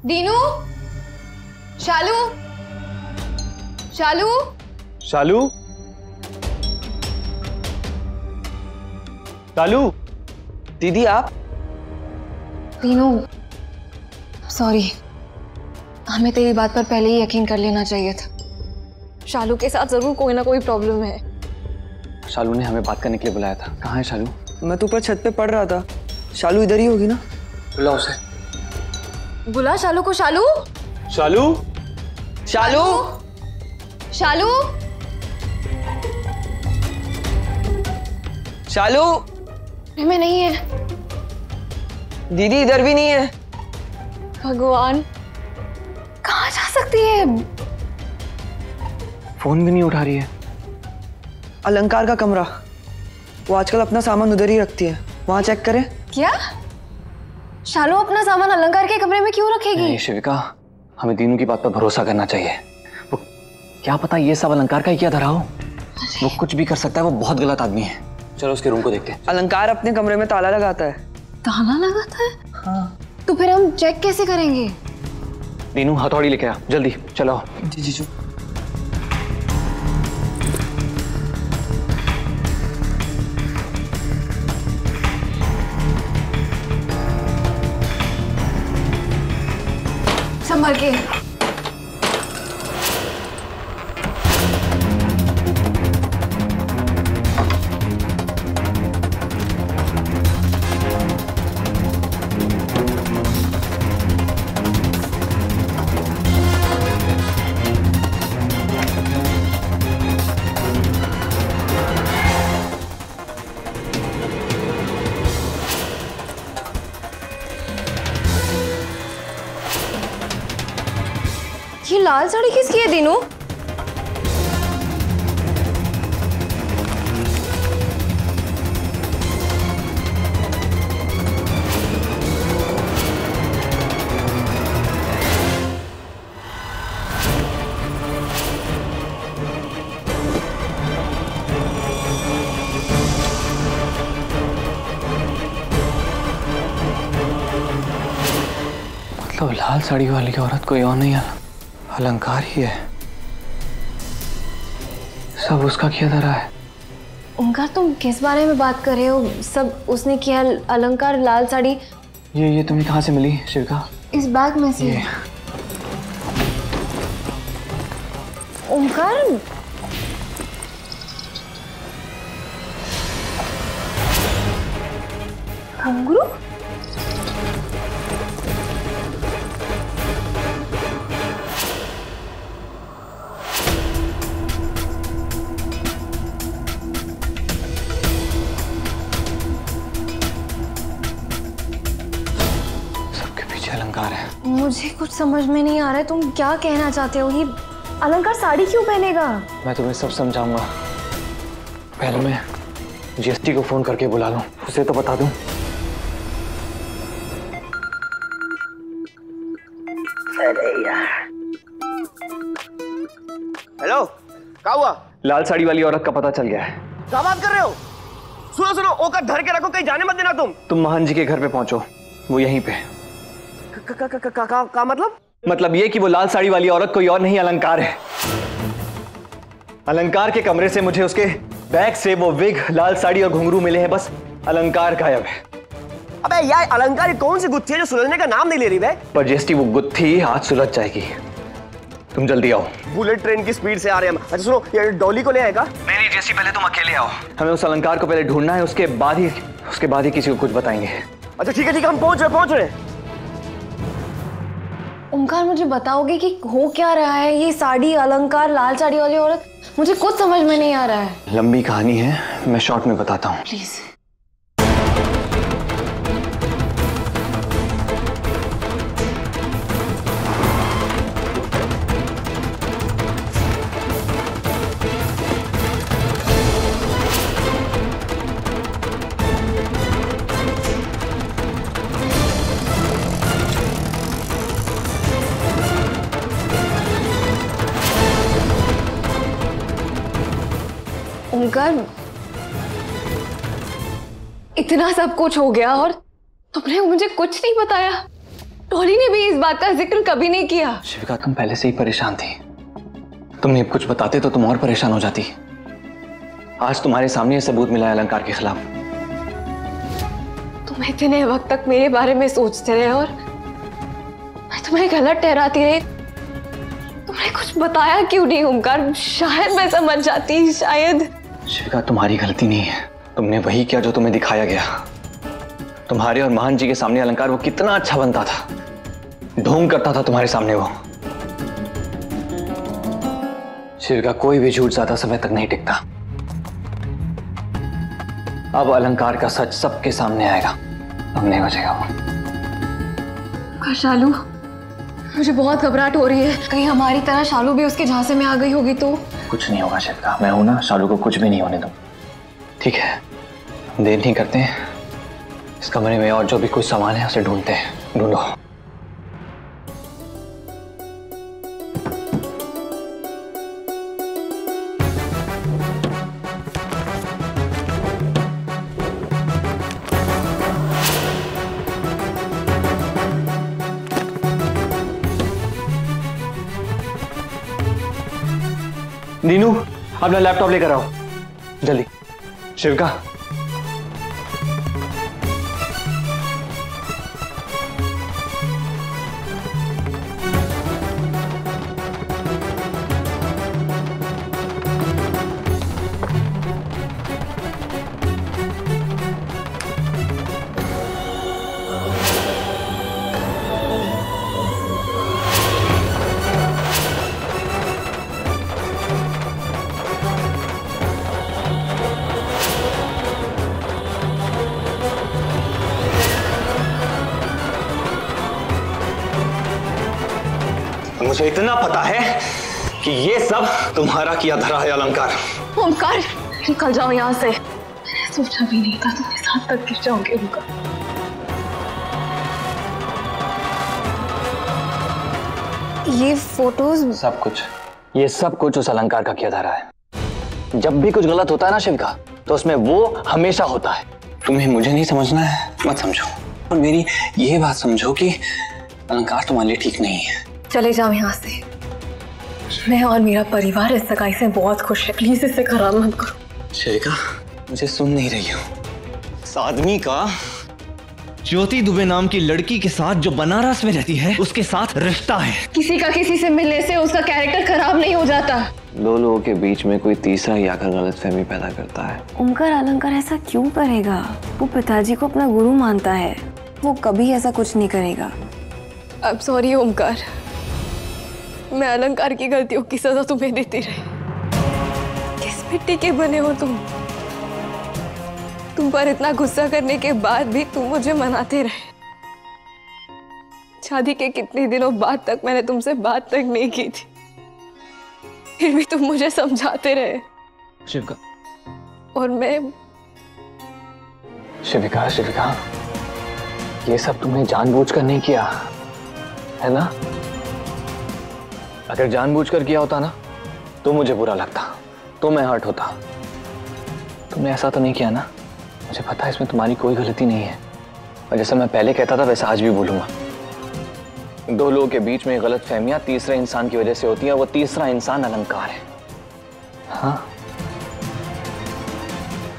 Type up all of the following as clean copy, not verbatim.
दीनू, शालू, शालू, शालू, शालू, दीदी आप? दीनू, सॉरी, हमें तेरी बात पर पहले ही यकीन कर लेना चाहिए था। शालू के साथ जरूर कोई ना कोई प्रॉब्लम है। शालू ने हमें बात करने के लिए बुलाया था। कहाँ है शालू? मैं तो ऊपर छत पे पढ़ रहा था। शालू इधर ही होगी ना? बुला उसे। बुला शालू को। शालू, शालू, शालू, शालू, शालू। में नहीं है। दीदी इधर भी नहीं है। भगवान, कहाँ जा सकती है? फोन भी नहीं उठा रही है। अलंकार का कमरा, वो आजकल अपना सामान उधर ही रखती है, वहां चेक करें। क्या? शालू अपना सामान अलंकार के कमरे में क्यों रखेगी? नहीं शिविका, हमें दीनू की बात पर भरोसा करना चाहिए। वो क्या पता ये सब अलंकार का ही क्या धरा हो। वो कुछ भी कर सकता है, वो बहुत गलत आदमी है। चलो उसके रूम को देखते हैं। अलंकार अपने कमरे में ताला लगाता है। ताला लगाता है? हाँ। तो फिर हम चेक कैसे करेंगे? दीनू हथौड़ी लेके आ, जल्दी चलो। जी जीजू। संभल के। ये लाल साड़ी किसकी है दीनू? मतलब लाल साड़ी वाली औरत कोई और नहीं है, अलंकार ही है। सब उसका किया धरा है। ओंकार, तुम किस बारे में बात कर रहे हो? सब उसने किया। अलंकार, लाल साड़ी। ये तुम्हें कहाँ से मिली शिविका? इस बैग में से। ओंकार, घुंघरू? अलंकार है। मुझे कुछ समझ में नहीं आ रहा है, तुम क्या कहना चाहते हो? ये अलंकार साड़ी क्यों पहनेगा? मैं तुम्हें सब समझाऊंगा। पहले मैं जीएसटी को फोन करके बुला लूं, उसे तो बता दूं। अरे यार। हेलो, क्या हुआ? लाल साड़ी वाली औरत का पता चल गया है। क्या बात कर रहे हो? सुनो सुनो, ओकर धर के रखो, कहीं जाने मत देना तुम। महान जी के घर पे पहुंचो, वो यहीं पे। का मतलब ये कि वो लाल साड़ी वाली औरत कोई और नहीं, अलंकार है। अलंकार के कमरे से मुझे उसके बैग से वो विग, लाल साड़ी और घुंघरू मिले हैं, बस अलंकार गायब है। अबे यार, अलंकार कौन सी गुत्थी है जो सुलझने का नाम नहीं ले रही बे? पर जीएसटी वो गुत्थी आज सुलझ जाएगी। तुम जल्दी आओ। बुलेट ट्रेन की स्पीड से आ रहे हैं हम। अच्छा सुनो, ये डॉली को ले आएगा? नहीं जीएसटी, पहले तुम अकेले आओ। हमें उस अलंकार को पहले ढूंढना है, उसके बाद ही किसी को कुछ बताएंगे। अच्छा ठीक है, हम पहुंच रहे हैं। ओंकार, मुझे बताओगे कि हो क्या रहा है? ये साड़ी, अलंकार, लाल साड़ी वाली औरत, मुझे कुछ समझ में नहीं आ रहा है। लंबी कहानी है, मैं शॉर्ट में बताता हूँ। प्लीज। ओंकार, इतना सब कुछ हो गया और तुमने मुझे कुछ नहीं बताया। टोनी ने भी इस बात का जिक्र कभी नहीं किया। शिविका, तुम पहले से ही परेशान थी। तुम कुछ बताते तो तुम और परेशान हो जाती। आज तुम्हारे सामने ये सबूत मिला है अलंकार के खिलाफ। तुम इतने वक्त तक मेरे बारे में सोचते रहे और मैं तुम्हें गलत ठहराती रही। तुमने कुछ बताया क्यों नहीं ओमकार? शायद मैं समझ जाती, शायद। शिविका, तुम्हारी गलती नहीं है। तुमने वही किया जो तुम्हें दिखाया गया। तुम्हारे और महान जी के सामने अलंकार वो कितना अच्छा बनता था, ढोंग करता था तुम्हारे सामने वो। शिविका, कोई भी झूठ ज्यादा समय तक नहीं टिकता। अब अलंकार का सच सबके सामने आएगा, अब नहीं बचेगा वो। शालू, मुझे बहुत घबराहट हो रही है। कहीं हमारी तरह शालू भी उसके झांसे में आ गई होगी तो? कुछ नहीं होगा शिविका, मैं हूं ना, शालू को कुछ भी नहीं होने दूं। ठीक है, हम देर नहीं करते हैं। इस कमरे में और जो भी कुछ सामान है उसे ढूंढते हैं। ढूंढो। नीनू, अपना लैपटॉप लेकर आओ जल्दी। शिविका, मुझे इतना पता है कि ये सब तुम्हारा किया धरा है अलंकार। ओमकार, निकल जाओ यहाँ से। मैंने सोचा भी नहीं था तुम इस हद तक गिर जाओगे ओमकार। ये फोटोज, सब कुछ, ये सब कुछ उस अलंकार का किया धरा है। जब भी कुछ गलत होता है ना शिविका, तो उसमें वो हमेशा होता है। तुम्हें मुझे नहीं समझना है, मत समझो, और मेरी ये बात समझो कि अलंकार तुम्हारे लिए ठीक नहीं है। चले जाओ यहाँ से। मैं और मेरा परिवार इस सगाई से बहुत खुश है। प्लीज इसे खराब मत करो। शिविका, मुझे सुन नहीं रही हो? इस आदमी का ज्योति दुबे नाम की लड़की के साथ जो बनारस में रहती है उसके साथ रिश्ता है। किसी का किसी से मिलने से उसका कैरेक्टर खराब नहीं हो जाता। दो लोगों के बीच में कोई तीसरा ही आकर गलतफहमी पैदा करता है। ओमकार, अलंकार ऐसा क्यों करेगा? वो पिताजी को अपना गुरु मानता है, वो कभी ऐसा कुछ नहीं करेगा। अब सॉरी ओमकार, मैं अलंकार की गलतियों की सजा तुम्हें देती रही। किस मिट्टी के बने हो तुम पर इतना गुस्सा करने के बाद भी तुम मुझे मनाते रहे। शादी के कितने दिनों बाद तक मैंने तुमसे बात तक नहीं की थी, फिर भी तुम मुझे समझाते रहे। शिविका, और मैं शिविका, ये सब तुमने जानबूझकर नहीं किया है ना? अगर जानबूझकर किया होता ना तो मुझे बुरा लगता, तो मैं हर्ट होता। तुमने ऐसा तो नहीं किया ना? मुझे पता है इसमें तुम्हारी कोई गलती नहीं है, और जैसा मैं पहले कहता था वैसा आज भी बोलूंगा। दो लोगों के बीच में गलतफहमियां तीसरे इंसान की वजह से होती है, वो तीसरा इंसान अलंकार है। हाँ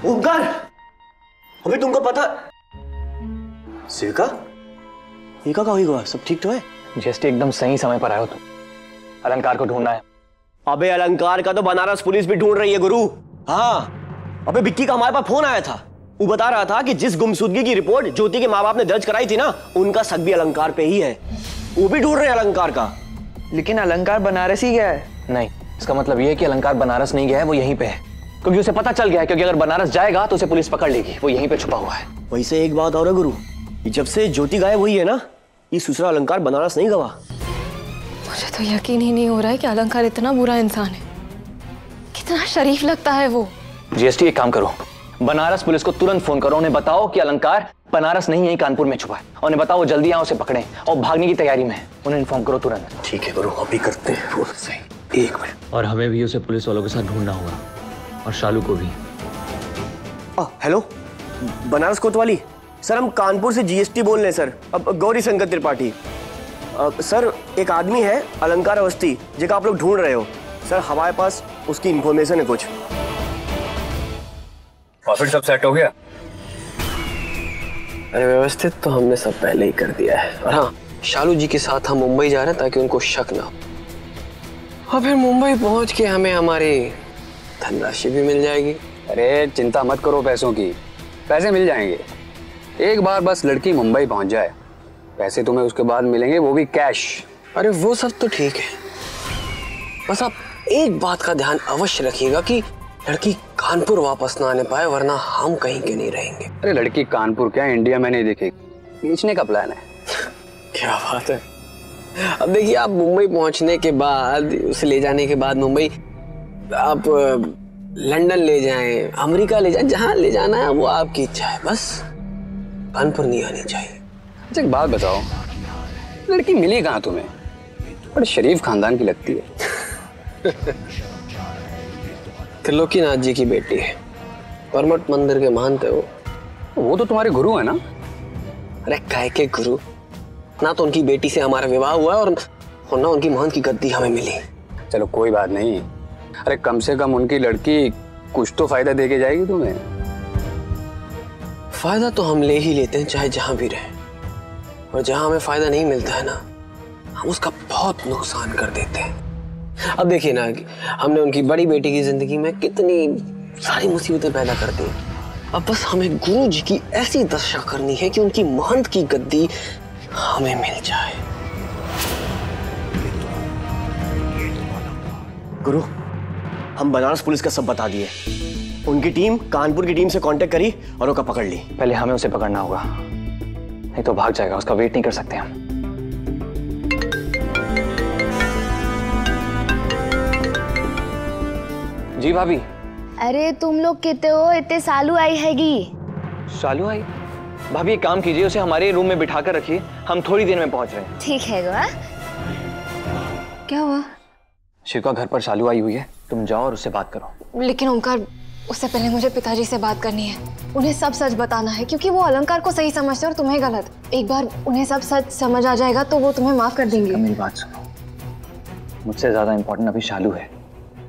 ओमकार, अभी तुमको पता शिविका, ये क्या हुआ? सब ठीक तो है? जीएसटी, एकदम सही समय पर आए हो तुम। अलंकार को ढूंढना है। अबे अलंकार का तो बनारस पुलिस भी ढूंढ रही है गुरु। हाँ, अबे विक्की का हमारे पास फोन आया था। वो बता रहा था कि जिस गुमशुदगी की रिपोर्ट ज्योति के माँ बाप ने दर्ज कराई थी ना, उनका शक भी अलंकार पे ही है। वो भी ढूंढ रहे हैं अलंकार का। लेकिन अलंकार बनारस ही गया है। नहीं, इसका मतलब यह है कि अलंकार बनारस नहीं गया है, वो यहीं पे है, क्योंकि उसे पता चल गया है। क्योंकि अगर बनारस जाएगा तो उसे पुलिस पकड़ लेगी, वो यहीं पे छुपा हुआ है। वैसे एक बात और है गुरु, जब से ज्योति गायब हुई है ना, ये दूसरा अलंकार बनारस नहीं गवा। मुझे तो यकीन ही नहीं हो रहा है कि अलंकार इतना बुरा इंसान है। कितना शरीफ लगता है वो। जीएसटी, एक काम करो, बनारस पुलिस को तुरंत फोन करो, उन्हें बताओ कि अलंकार बनारस नहीं है, कानपुर में छुपा है, और उन्हें बताओ जल्दी यहाँ उसे पकड़ें, और भागने की तैयारी में है। उन्हें इन्फॉर्म करो तुरंत। ठीक है गुरु, अभी करते हैं। सही, एक मिनट। और हमें भी उसे पुलिस वालों के साथ ढूंढना होगा, और शालू को भी। हेलो, बनारस कोतवाली सर, हम कानपुर से जीएसटी बोल रहे हैं सर। अब गौरी शंकर त्रिपाठी। सर एक आदमी है अलंकार अवस्थी जिसका आप लोग ढूंढ रहे हो। सर हमारे पास उसकी इंफॉर्मेशन है कुछ। और फिर सब सेट हो गया? अरे व्यवस्थित तो हमने सब पहले ही कर दिया है। और हाँ, शालू जी के साथ हम मुंबई जा रहे हैं ताकि उनको शक ना हो। और फिर मुंबई पहुंच के हमें हमारी धनराशि भी मिल जाएगी। अरे चिंता मत करो पैसों की, पैसे मिल जाएंगे। एक बार बस लड़की मुंबई पहुंच जाए, पैसे तुम्हें उसके बाद मिलेंगे, वो भी कैश। अरे वो सब तो ठीक है, बस आप एक बात का ध्यान अवश्य रखिएगा कि लड़की कानपुर वापस ना आने पाए, वरना हम कहीं के नहीं रहेंगे। अरे लड़की कानपुर क्या इंडिया में नहीं दिखेगी, बेचने का प्लान है। क्या बात है। अब देखिए, आप मुंबई पहुंचने के बाद, उसे ले जाने के बाद मुंबई आप लंदन ले जाएं, अमेरिका ले जाएं, जहां ले जाना है वो आपकी इच्छा है, बस कानपुर नहीं आनी चाहिए। अच्छा एक बात बताओ, लड़की मिली कहाँ तुम्हें? बड़े शरीफ खानदान की लगती है। त्रिलोकीनाथ जी की बेटी है, परमट मंदिर के महंत है वो तो तुम्हारे गुरु है ना? अरे काय के गुरु, ना तो उनकी बेटी से हमारा विवाह हुआ है और ना उनकी महंत की गद्दी हमें मिली। चलो कोई बात नहीं, अरे कम से कम उनकी लड़की कुछ तो फायदा दे के जाएगी तुम्हें। फायदा तो हम ले ही लेते हैं चाहे जहां भी रहे, और जहां हमें फायदा नहीं मिलता है ना, हम उसका बहुत नुकसान कर देते हैं। अब देखिए ना, हमने उनकी बड़ी बेटी की जिंदगी में कितनी सारी मुसीबतें पैदा कर दी। अब बस हमें गुरु जी की ऐसी दशा करनी है कि उनकी महंत की गद्दी हमें मिल जाए। गुरु, हम बनारस पुलिस का सब बता दिए। उनकी टीम कानपुर की टीम से कांटेक्ट करी और उसका पकड़ ली। पहले हमें उसे पकड़ना होगा, नहीं तो भाग जाएगा, उसका वेट नहीं कर सकते हम। जी भाभी। अरे तुम लोग कहते हो इतने सालू आई हैगी। शालू आई? भाभी एक काम कीजिए, उसे हमारे रूम में बिठा कर रखिए, हम थोड़ी देर में पहुंच रहे हैं। ठीक है गोवा। क्या हुआ? शिवा घर पर शालू आई हुई है, तुम जाओ और उससे बात करो। लेकिन ओमकार, उससे पहले मुझे पिताजी से बात करनी है। उन्हें सब सच बताना है, क्योंकि वो अलंकार को सही समझते हैं और तुम्हें गलत। एक बार उन्हें सब सच समझ आ जाएगा तो वो तुम्हें माफ कर देंगे। मेरी बात सुनो, मुझसे ज्यादा इंपॉर्टेंट अभी शालू है।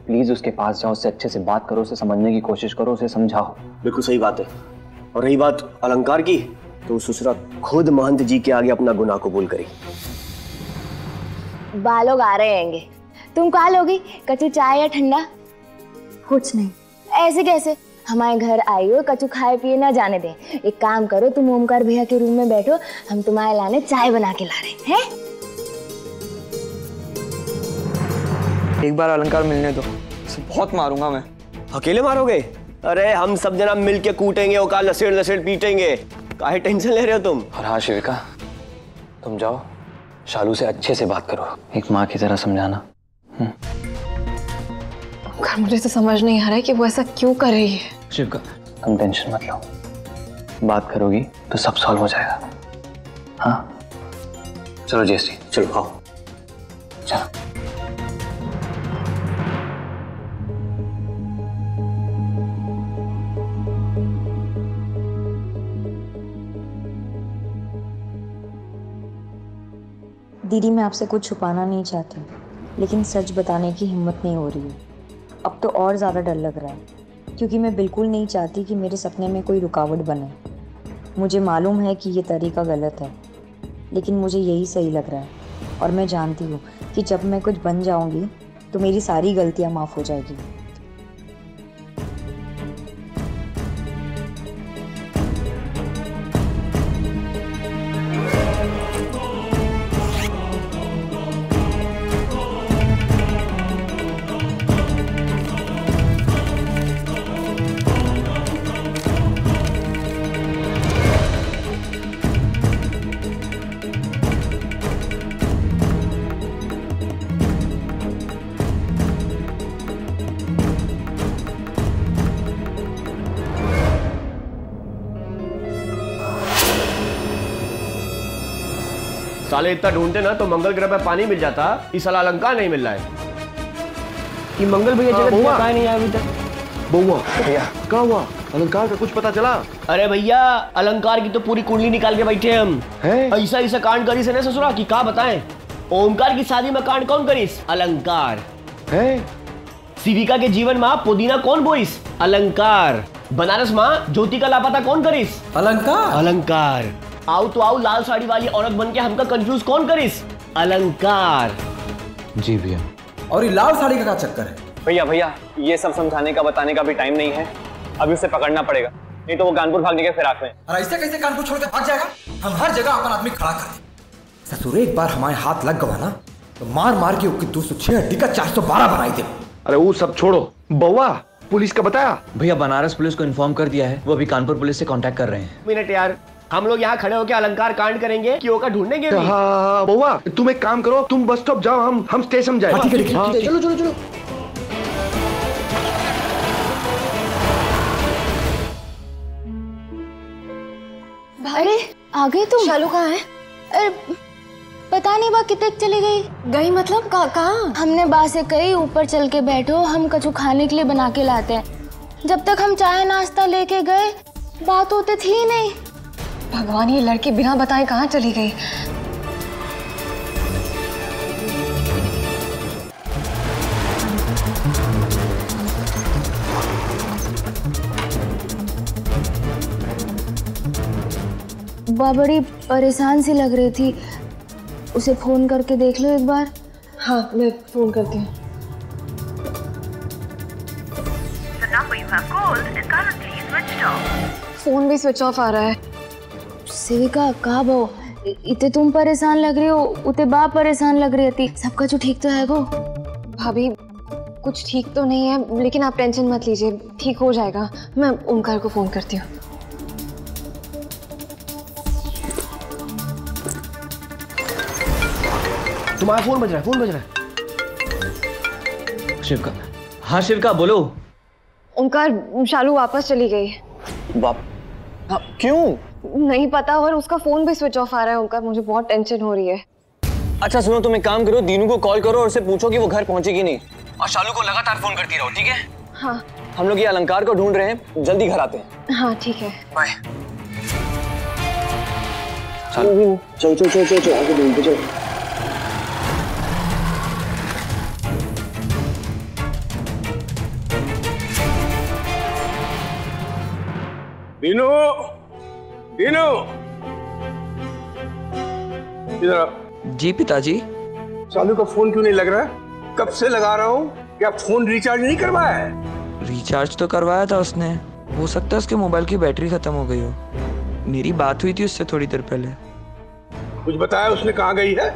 प्लीज उसके पास जाओ, उससे अच्छे से बात करो, उसे समझने की कोशिश करो, उसे समझाओ। बिल्कुल सही बात है। और रही बात अलंकार की, तो ससुरा खुद महंत जी के आगे अपना गुनाह कबूल करी। बालोग आ रहे हैंगे। तुम कहा लोगी, कच्ची चाय या ठंडा? कुछ नहीं। ऐसे कैसे? हमारे घर आई हो, कचू खाए पिए ना जाने दे। एक काम करो, तुम ओमकार भैया के रूम में बैठो, हम तुम्हारे लाने चाय बना के ला रहे हैं। एक बार अलंकार मिलने दो, उसे बहुत मारूंगा मैं। अकेले मारोगे? अरे हम सब जना मिल के कूटेंगे, वो का लसेड़ लसेड़ पीटेंगे। काहे टेंशन ले रहे हो तुम? और हाँ शिविका, तुम जाओ, शालू से अच्छे से बात करो, एक माँ की तरह समझाना। मुझे तो समझ नहीं आ रहा है कि वो ऐसा क्यों कर रही है। शिविका तुम टेंशन मत लो, बात करोगी तो सब सॉल्व हो जाएगा। हाँ चलो जयश्री, चलो आओ। चलो। दीदी, मैं आपसे कुछ छुपाना नहीं चाहती, लेकिन सच बताने की हिम्मत नहीं हो रही है। अब तो और ज़्यादा डर लग रहा है, क्योंकि मैं बिल्कुल नहीं चाहती कि मेरे सपने में कोई रुकावट बने। मुझे मालूम है कि ये तरीका गलत है, लेकिन मुझे यही सही लग रहा है। और मैं जानती हूँ कि जब मैं कुछ बन जाऊँगी तो मेरी सारी गलतियाँ माफ़ हो जाएगी। साले इतना ढूंढते ना तो मंगल ग्रह पे पानी मिल जाता, इस साल अलंकार नहीं मिल रहा है। ये मंगल भैया जगह कहाँ नहीं आया अभी तक? बउआ भैया क्या हुआ? अलंकार का कुछ पता चला? अरे भैया, अलंकार की तो पूरी कुंडली निकाल के बैठे हम। ऐसा ऐसा कांड करी से ना ससुरा की क्या बताएं। ओमकार की शादी में कांड कौन करीस? अलंकार। है सिविका के जीवन मां पुदीना कौन बोईस? अलंकार। बनारस मां ज्योति का लापता कौन करीस? अलंकार। अलंकार। आओ तो आओ लाल साड़ी वाली औरत बन के हमका कंफ्यूज कौन करीस? अलंकार। जी भैया। और ये लाल साड़ी का क्या चक्कर है? भैया ये सब समझाने का बताने का भी टाइम नहीं है, अभी उसे पकड़ना पड़ेगा, नहीं तो वो कानपुर भागने के फिराक में। और ऐसे कैसे कानपुर छोड़ के भाग जाएगा? हम हर जगह अपन आदमी खड़ा कर दे। ससुर एक बार हमारे हाथ लग गवा ना तो मार मार के उसकी 206 हड्डी का 412 बनाई दे। अरे वो सब छोड़ो, बउआ पुलिस का बताया? भैया बनारस पुलिस को इन्फॉर्म कर दिया है, वो अभी कानपुर पुलिस से कांटेक्ट कर रहे हैं। मिनट यार, हम लोग यहाँ खड़े होकर अलंकार कांड करेंगे कि ओका ढूंढेंगे भी? हाँ बउआ तुम एक काम करो, तुम बस स्टॉप जाओ, हम स्टेशन जाए। चलो चलो चलो। अरे आ गई तुम? शालू कहाँ है? अरे पता नहीं बा कितने चली गई। गई मतलब कहाँ? हमने बा से कही ऊपर चल के बैठो, हम कछु खाने के लिए बना के लाते हैं। जब तक हम चाय नाश्ता लेके गए बात होते थी नहीं। भगवान, ये लड़की बिना बताए कहाँ चली गई? बा बड़ी परेशान सी लग रही थी, उसे फोन करके देख लो एक बार। हाँ मैं फोन करती हूँ। फोन भी स्विच ऑफ आ रहा है। सेविका कहा बो, इतने तुम परेशान लग रही हो, उते बा परेशान लग रही थी। सबका जो ठीक तो है वो? भाभी कुछ ठीक तो नहीं है, लेकिन आप टेंशन मत लीजिए, ठीक हो जाएगा। मैं ओमकार को फोन करती हूँ। तुम्हारा फोन बज रहा है। शिवका। हाँ शिवका बोलो। ओमकार, शालू वापस चली गई। हाँ, क्यों? नहीं पता, और उसका फोन भी स्विच ऑफ आ रहा है। ओमकार, मुझे बहुत टेंशन हो रही है। अच्छा सुनो, तुम एक काम करो, दीनू को कॉल करो और उससे पूछो कि वो घर पहुंची कि नहीं, और शालू को लगातार फोन करती रहो, ठीक है? हाँ। हम लोग ये अलंकार को ढूंढ रहे हैं, जल्दी घर आते हैं। हाँ ठीक है, बाय। चल आगे ढूंढते चल। दीनू इधर। जी पिताजी। शालू का फोन क्यों नहीं लग रहा है? कब से लगा रहा हूँ। क्या फोन रिचार्ज नहीं करवाया है? रिचार्ज तो करवाया था उसने, हो सकता है उसके मोबाइल की बैटरी खत्म हो गई हो। मेरी बात हुई थी उससे थोड़ी देर पहले। कुछ बताया उसने कहाँ गई है?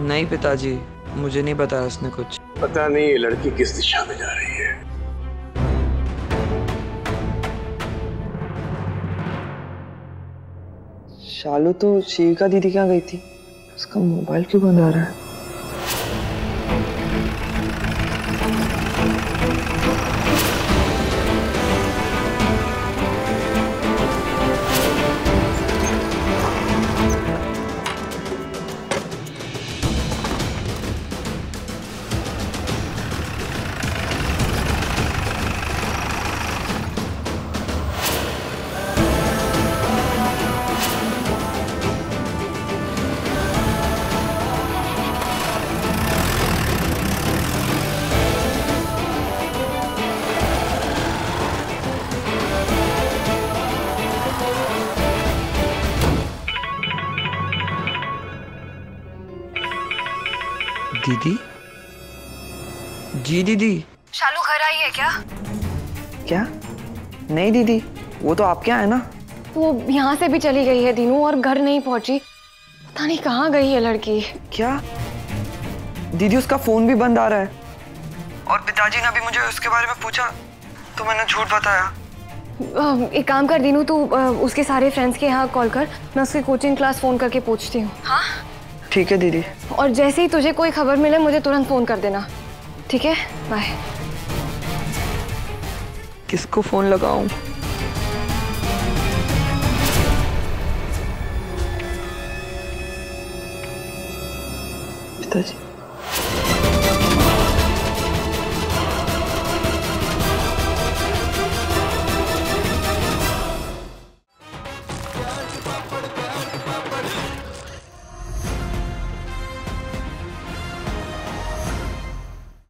नहीं पिताजी, मुझे नहीं बताया उसने कुछ। पता नहीं ये लड़की किस दिशा में जा रही है। शालू तो शिविका दीदी क्या गई थी, उसका मोबाइल क्यों बंद आ रहा है? दीदी? जी दीदी। शालू घर आई है क्या? क्या? नहीं दीदी, वो तो आपके यहाँ है ना। वो यहाँ से भी चली गई है दीनू, और घर नहीं पहुंची। पता नहीं कहाँ गई है लड़की। क्या? दीदी उसका फोन भी बंद आ रहा है, और पिताजी ने अभी मुझे उसके बारे में पूछा तो मैंने झूठ बताया। एक काम कर दीनू, तू उसके सारे फ्रेंड्स के यहाँ कॉल कर, मैं उसकी कोचिंग क्लास फोन करके पूछती हूँ। हाँ ठीक है दीदी। और जैसे ही तुझे कोई खबर मिले मुझे तुरंत फोन कर देना, ठीक है? बाय। किसको फोन लगाऊं? पिताजी।